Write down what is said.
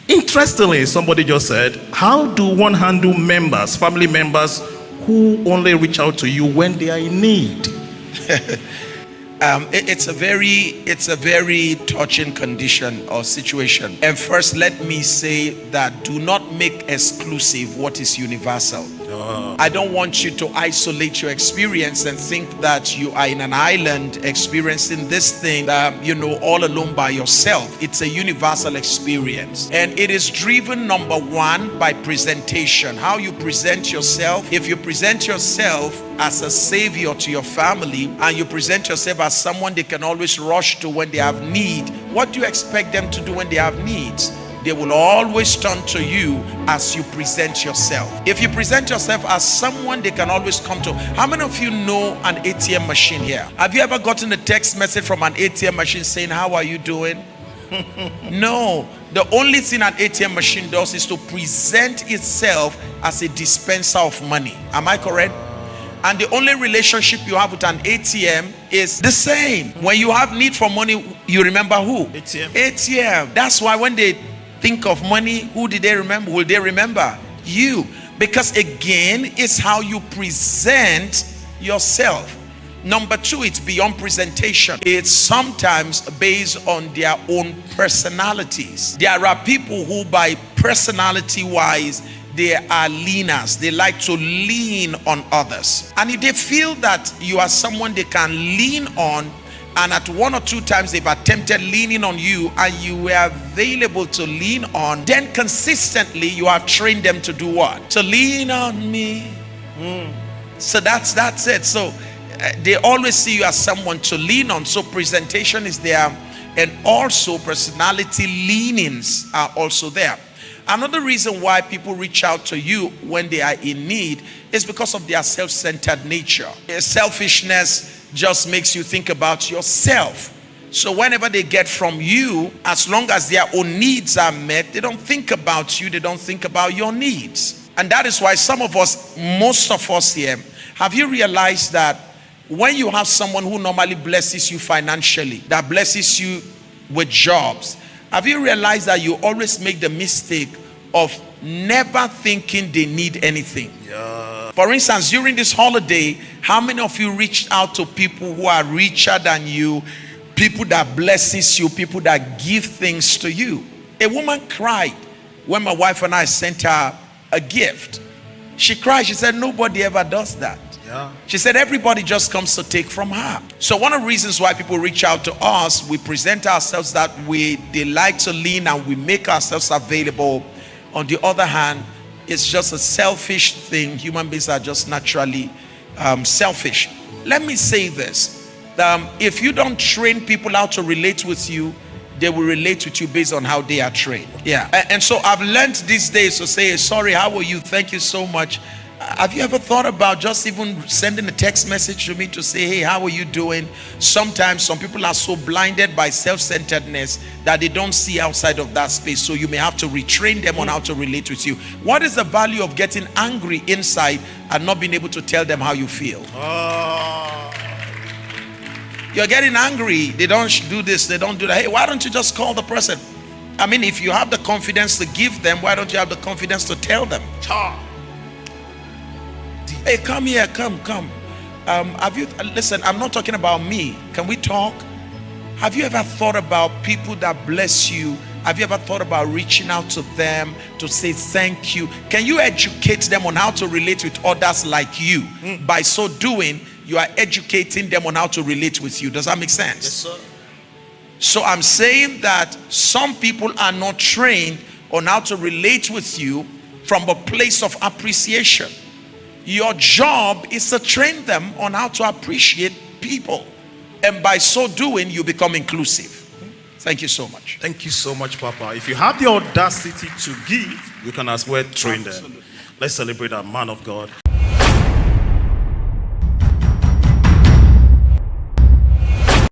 Interestingly, somebody just said, how do one handle members, family members, who only reach out to you when they are in need? It's a very touching condition or situation. And first, let me say that do not make exclusive what is universal. I don't want you to isolate your experience and think that you are in an island experiencing this thing, all alone by yourself. It's a universal experience, and it is driven, number one, by presentation. How you present yourself. If you present yourself as a savior to your family, and you present yourself as someone they can always rush to when they have need, what do you expect them to do when they have needs? They will always turn to you as you present yourself. If you present yourself as someone they can always come to. How many of you know an ATM machine here? Have you ever gotten a text message from an ATM machine saying, how are you doing? No. The only thing an ATM machine does is to present itself as a dispenser of money. Am I correct? And the only relationship you have with an ATM is the same. When you have need for money, you remember who? ATM. ATM. That's why when they think of money, who did they remember? Will they remember? You. Because again, it's how you present yourself. Number two, it's beyond presentation. It's sometimes based on their own personalities. There are people who, by personality wise, they are leaners. They like to lean on others. And if they feel that you are someone they can lean on, and at one or two times they've attempted leaning on you and you were available to lean on, then consistently you have trained them to do what? To lean on me. So that's it. So they always see you as someone to lean on. So presentation is there, and also personality leanings are also there. Another reason why people reach out to you when they are in need is because of their self-centered nature. Selfishness just makes you think about yourself. So whenever they get from you, as long as their own needs are met, they don't think about you, they don't think about your needs. And that is why some of us, most of us here, have you realized that when you have someone who normally blesses you financially, that blesses you with jobs, have you realized that you always make the mistake of never thinking they need anything? For instance, during this holiday, how many of you reached out to people who are richer than you, people that blesses you, people that give things to you? A woman cried when my wife and I sent her a gift. She cried. She said, nobody ever does that. She said, everybody just comes to take from her. So one of the reasons why people reach out to us, we present ourselves that way. They like to lean and we make ourselves available. On the other hand, it's just a selfish thing. Human beings are just naturally selfish. Let me say this. If you don't train people how to relate with you, they will relate with you based on how they are trained. And so I've learned these days to say, sorry, how are you? Thank you so much. Have you ever thought about just even sending a text message to me to say, hey, how are you doing? Sometimes some people are so blinded by self-centeredness that they don't see outside of that space. So you may have to retrain them on how to relate with you. What is the value of getting angry inside and not being able to tell them how you feel? You're getting angry. They don't do this, they don't do that. Hey, why don't you just call the person? I mean, if you have the confidence to give them, why don't you have the confidence to tell them? Hey, come here, come. Listen, I'm not talking about me. Can we talk? Have you ever thought about people that bless you? Have you ever thought about reaching out to them to say thank you? Can you educate them on how to relate with others like you? By so doing, you are educating them on how to relate with you. Does that make sense? Yes, sir. So I'm saying that some people are not trained on how to relate with you from a place of appreciation. Your job is to train them on how to appreciate people. And by so doing, you become inclusive. Thank you so much. Thank you so much, Papa. If you have the audacity to give, you can as well train them. Let's celebrate our man of God.